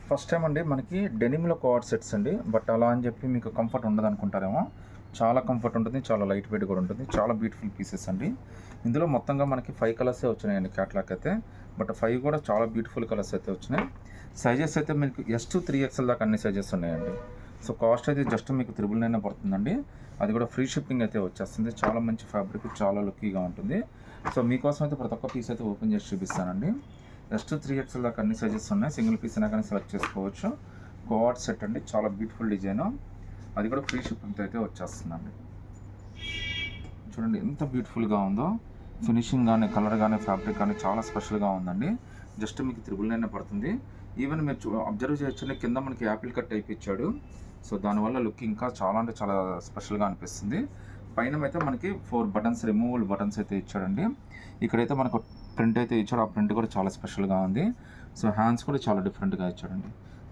First time అండి మనకి డెనిమ్లో co-ord sets అండి. బట్ అలా అని చెప్పి మీకు కంఫర్ట్ ఉండదు అనుకుంటారేమో. చాలా కంఫర్ట్ ఉంటుంది, చాలా లైట్ వెయిట్ కూడా ఉంటుంది, చాలా బ్యూటిఫుల్ పీసెస్ అండి. ఇందులో మొత్తంగా మనకి 5 కలర్సే వచ్చినాయండి క్యాట్లాగ్ అయితే. బట్ 5 కూడా చాలా బ్యూటిఫుల్ కలర్స్ అయితే వచ్చినాయి. సైజెస్ అయితే మీకు S to 3XL దాకా అన్ని సైజెస్ ఉన్నాయండి. సో కాస్ట్ అయితే జస్ట్ మీకు 999 పడుతుందండి. అది కూడా ఫ్రీ షిప్పింగ్ అయితే వచ్చేస్తుంది. చాలా మంచి ఫ్యాబ్రిక్, చాలా లుక్కీగా ఉంటుంది. సో మీకోసం అయితే ప్రతి ఒక్క పీస్ అయితే ఓపెన్ చేసి చూపిస్తానండి. S to 3XL దాకా అన్ని సైజెస్ ఉన్నాయి. సింగిల్ పీస్ అయినా కానీ సెలెక్ట్ చేసుకోవచ్చు. కోఆర్డ్ సెట్ అండి, చాలా బ్యూటిఫుల్ డిజైన్. అది కూడా ఫ్రీ షిప్పింగ్తో అయితే వచ్చేస్తుందండి. చూడండి ఎంత బ్యూటిఫుల్గా ఉందో. ఫినిషింగ్ కానీ, కలర్ కానీ, ఫ్యాబ్రిక్ కానీ చాలా స్పెషల్గా ఉందండి. జస్ట్ మీకు 999 పడుతుంది. ఈవెన్ మీరు అబ్జర్వ్ చేయొచ్చండి, కింద మనకి యాపిల్ కట్ టైప్ ఇచ్చాడు. సో దానివల్ల లుక్ ఇంకా చాలా అంటే చాలా స్పెషల్గా అనిపిస్తుంది. పైన అయితే మనకి 4 బటన్స్, రిమూవల్ బటన్స్ అయితే ఇచ్చాడండి. ఇక్కడైతే మనకు ప్రింట్ అయితే ఇచ్చాడు. ఆ ప్రింట్ కూడా చాలా స్పెషల్గా ఉంది. సో హ్యాండ్స్ కూడా చాలా డిఫరెంట్గా ఇచ్చాడండి.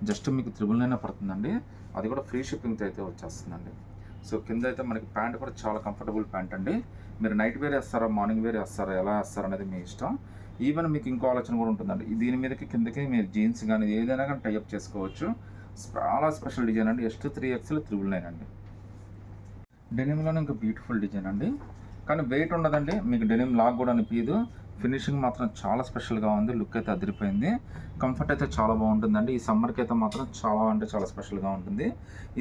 జస్ట్ మీకు 999 పడుతుందండి. అది కూడా ఫ్రీ షిప్పింగ్తో అయితే వచ్చేస్తుందండి. సో కింద అయితే మనకి ప్యాంట్ కూడా చాలా కంఫర్టబుల్ ప్యాంట్ అండి. మీరు నైట్ వేర్ వేస్తారా, మార్నింగ్ వేర్ వేస్తారా, ఎలా వేస్తారా అనేది మీ ఇష్టం. ఈవెన్ మీకు ఇంకో ఆలోచన కూడా ఉంటుందండి. దీని మీదకి కిందకి మీరు జీన్స్ కానీ ఏదైనా కానీ టైఅప్ చేసుకోవచ్చు. చాలా స్పెషల్ డిజైన్ అండి. S to 3XL 999 అండి. డెనిమ్లోనే ఇంకా బ్యూటిఫుల్ డిజైన్ అండి. కానీ వెయిట్ ఉండదండి, మీకు డెనిమ్ లాగ్ కూడా అనిపించదు. ఫినిషింగ్ మాత్రం చాలా స్పెషల్గా ఉంది. లుక్ అయితే అదిరిపోయింది. కంఫర్ట్ అయితే చాలా బాగుంటుందండి. ఈ సమ్మర్కి అయితే మాత్రం చాలా అంటే చాలా స్పెషల్గా ఉంటుంది.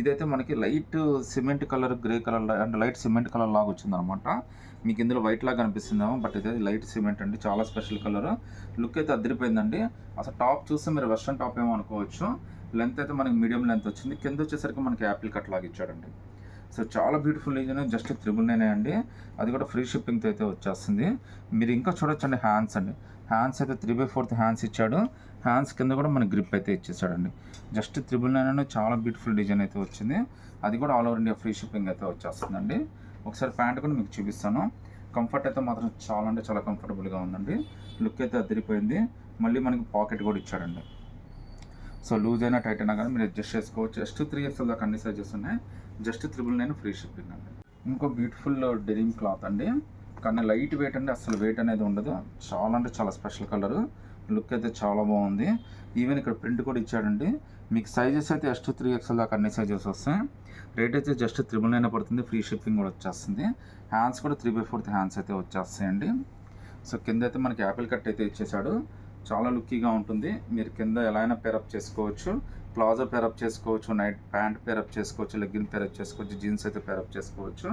ఇదైతే మనకి light cement colour, grey colour అంటే లైట్ సిమెంట్ కలర్ లాగా వచ్చిందనమాట. మీకు ఇందులో వైట్ లాగా అనిపిస్తుందేమో, బట్ ఇది లైట్ సిమెంట్ అండి. చాలా స్పెషల్ కలర్. లుక్ అయితే అదిరిపోయిందండి. అసలు టాప్ చూస్తే మీరు వెస్ట్రన్ టాప్ ఏమో అనుకోవచ్చు. లెంత్ అయితే మనకి మీడియం లెంత్ వచ్చింది. కింద వచ్చేసరికి మనకి యాపిల్ కట్ లాగా ఇచ్చాడండి. సో చాలా బ్యూటిఫుల్ డిజైన్. జస్ట్ 999 అండి. అది కూడా ఫ్రీ షిప్పింగ్తో అయితే వచ్చేస్తుంది. మీరు ఇంకా చూడొచ్చండి హ్యాండ్స్ అండి. హ్యాండ్స్ అయితే 3/4 హ్యాండ్స్ ఇచ్చాడు. హ్యాండ్స్ కింద కూడా మనకి గ్రిప్ అయితే ఇచ్చేసాడండి. జస్ట్ 999 చాలా బ్యూటిఫుల్ డిజైన్ అయితే వచ్చింది. అది కూడా all over India free shipping అయితే వచ్చేస్తుందండి. ఒకసారి ప్యాంట్ కూడా మీకు చూపిస్తాను. కంఫర్ట్ అయితే మాత్రం చాలా అంటే చాలా కంఫర్టబుల్గా ఉందండి. లుక్ అయితే అదిరిపోయింది. మళ్ళీ మనకి పాకెట్ కూడా ఇచ్చాడండి. సో లూజ్ అయినా టైట్ అయినా కానీ మీరు అడ్జస్ట్ చేసుకోవచ్చు. S to 3XL దాకా అన్ని సైజెస్ ఉన్నాయి. జస్ట్ 999 ఫ్రీ షిప్పింగ్ అండి. ఇంకో బ్యూటిఫుల్ డెనిమ్ క్లాత్ అండి. కానీ లైట్ వెయిట్ అండి, అసలు వెయిట్ అనేది ఉండదు. చాలా అంటే చాలా స్పెషల్ కలర్. లుక్ అయితే చాలా బాగుంది. ఈవెన్ ఇక్కడ ప్రింట్ కూడా ఇచ్చాడండి. మీకు సైజెస్ అయితే S to 3XL దాకా అన్ని సైజెస్ వస్తాయి. రేట్ అయితే జస్ట్ 999 పడుతుంది. ఫ్రీ షిప్పింగ్ కూడా వచ్చేస్తుంది. హ్యాండ్స్ కూడా 3/4 హ్యాండ్స్ అయితే వచ్చేస్తాయండి. సో కింద అయితే మనకి యాపిల్ కట్ అయితే ఇచ్చేసాడు. చాలా లుక్కీగా ఉంటుంది. మీరు కింద ఎలా అయినా పేరప్ చేసుకోవచ్చు. ప్లాజో పేరప్ చేసుకోవచ్చు, నైట్ ప్యాంట్ పేరప్ చేసుకోవచ్చు, లెగ్గిన్ పేరప్ చేసుకోవచ్చు, జీన్స్ అయితే పేరప్ చేసుకోవచ్చు.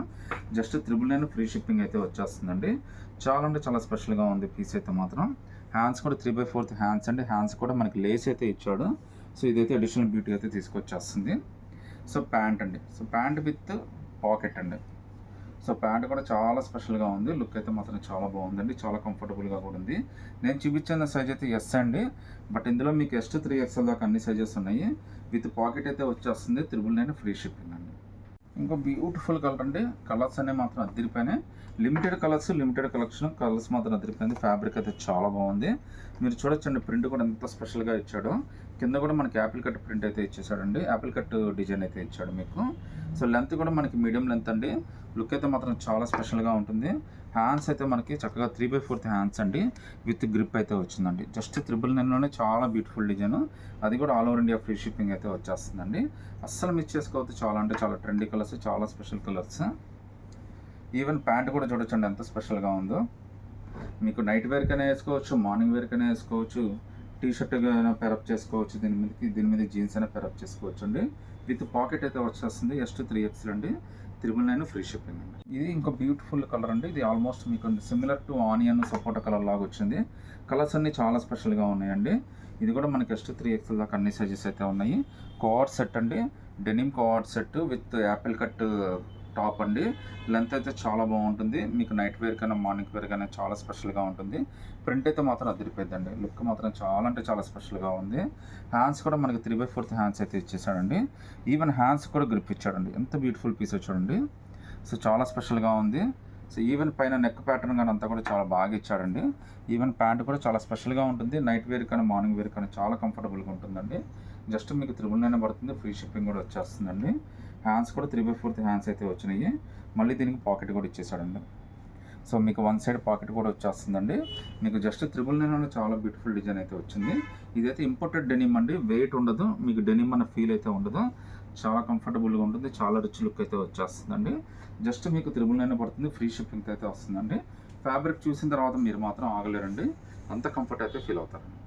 జస్ట్ 999 ఫ్రీ షిప్పింగ్ అయితే వచ్చేస్తుందండి. చాలా అంటే చాలా స్పెషల్గా ఉంది పీస్ అయితే మాత్రం. హ్యాండ్స్ కూడా 3/4 హ్యాండ్స్ అండి. హ్యాండ్స్ కూడా మనకి లేస్ అయితే ఇచ్చాడు. సో ఇదైతే అడిషనల్ బ్యూటీ అయితే తీసుకొచ్చేస్తుంది. సో ప్యాంట్ అండి. సో ప్యాంట్ విత్ పాకెట్ అండి. సో ప్యాంట్ కూడా చాలా స్పెషల్గా ఉంది. లుక్ అయితే మాత్రం చాలా బాగుందండి. చాలా కంఫర్టబుల్గా కూడా ఉంది. నేను చూపించిన సైజ్ అయితే S అండి. బట్ ఇందులో మీకు S to 3XL దాకా అన్ని సైజెస్ ఉన్నాయి. విత్ పాకెట్ అయితే వచ్చేస్తుంది. 999 ఫ్రీ షిప్పింగ్ అండి. ఇంకో బ్యూటిఫుల్ కలర్ అండి. కలర్స్ అనేవి మాత్రం అదిరిపోయినాయి. Limited colours, limited collection. Colours మాత్రం అదిరిపోయింది. ఫ్యాబ్రిక్ అయితే చాలా బాగుంది. మీరు చూడొచ్చండి, ప్రింట్ కూడా ఎంత స్పెషల్గా ఇచ్చాడో. కింద కూడా మనకి యాపిల్ కట్ ప్రింట్ అయితే ఇచ్చేసాడండి. యాపిల్ కట్ డిజైన్ అయితే ఇచ్చాడు మీకు. సో లెంత్ కూడా మనకి మీడియం లెంత్ అండి. లుక్ అయితే మాత్రం చాలా స్పెషల్గా ఉంటుంది. హ్యాండ్స్ అయితే మనకి చక్కగా 3/4 హ్యాండ్స్ అండి. విత్ గ్రిప్ అయితే వచ్చిందండి. జస్ట్ 999లోనే చాలా బ్యూటిఫుల్ డిజైన్. అది కూడా all over India free shipping అయితే వచ్చేస్తుందండి. అస్సలు మిస్ చేసుకోవద్దు. చాలా అంటే చాలా ట్రెండీ కలర్స్, చాలా స్పెషల్ కలర్స్. ఈవెన్ ప్యాంట్ కూడా చూడొచ్చండి ఎంత స్పెషల్గా ఉందో. మీకు నైట్ వేర్కైనా వేసుకోవచ్చు, మార్నింగ్ వేర్కైనా వేసుకోవచ్చు, టీ షర్ట్ అయినా పేరప్ చేసుకోవచ్చు. దీని మీద జీన్స్ అయినా పేరప్ చేసుకోవచ్చు అండి. విత్ పాకెట్ అయితే వచ్చేస్తుంది. S to 3XL అండి. 999 ఫ్రీ షిప్పింగ్ అండి. ఇది ఇంకో బ్యూటిఫుల్ కలర్ అండి. ఇది ఆల్మోస్ట్ మీకు similar to onion sapota colour లాగా వచ్చింది. కలర్స్ అన్నీ చాలా స్పెషల్గా ఉన్నాయండి. ఇది కూడా మనకి S to 3XL దాకా అన్ని సైజెస్ అయితే ఉన్నాయి. కోఆర్డ్ సెట్ అండి. Denim co-ord set with Apple cut top అండి. లెంత్ అయితే చాలా బాగుంటుంది. మీకు నైట్ వేర్ కన్నా మార్నింగ్ వేర్ కన్నా చాలా స్పెషల్గా ఉంటుంది. ప్రింట్ అయితే మాత్రం అదిరిపోయిందండి. లుక్ మాత్రం చాలా అంటే చాలా స్పెషల్గా ఉంది. హ్యాండ్స్ కూడా మనకి 3/4 హ్యాండ్స్ అయితే ఇచ్చేసాడండి. ఈవెన్ హ్యాండ్స్ కూడా గ్రిప్ ఇచ్చాడండి. ఎంత బ్యూటిఫుల్ పీస్ చూడండి. సో చాలా స్పెషల్గా ఉంది. సో ఈవెన్ పైన నెక్ ప్యాటర్న్ కానీ అంతా కూడా చాలా బాగా ఇచ్చాడండి. ఈవెన్ ప్యాంట్ కూడా చాలా స్పెషల్గా ఉంటుంది. నైట్ వేర్ కానీ మార్నింగ్ వేర్ కానీ చాలా కంఫర్టబుల్గా ఉంటుందండి. జస్ట్ మీకు 999 పడుతుంది. ఫ్రీ షిప్పింగ్ కూడా వచ్చేస్తుందండి. హ్యాండ్స్ కూడా 3/4 హ్యాండ్స్ అయితే వచ్చినాయి. మళ్ళీ దీనికి పాకెట్ కూడా ఇచ్చేసాడండి. సో మీకు వన్ సైడ్ పాకెట్ కూడా వచ్చేస్తుందండి. మీకు జస్ట్ 999 చాలా బ్యూటిఫుల్ డిజైన్ అయితే వచ్చింది. ఇదైతే ఇంపోర్టెడ్ డెనిమ్ అండి, వెయిట్ ఉండదు, మీకు డెనిమ్ అన్న ఫీల్ అయితే ఉండదు, చాలా కంఫర్టబుల్గా ఉంటుంది, చాలా రిచ్ లుక్ అయితే వచ్చేస్తుందండి. జస్ట్ మీకు 999 పడుతుంది, ఫ్రీ షిప్పింగ్ అయితే వస్తుందండి. ఫ్యాబ్రిక్ చూసిన తర్వాత మీరు మాత్రం ఆగలేరండి, అంత కంఫర్ట్ అయితే ఫీల్ అవుతారండి.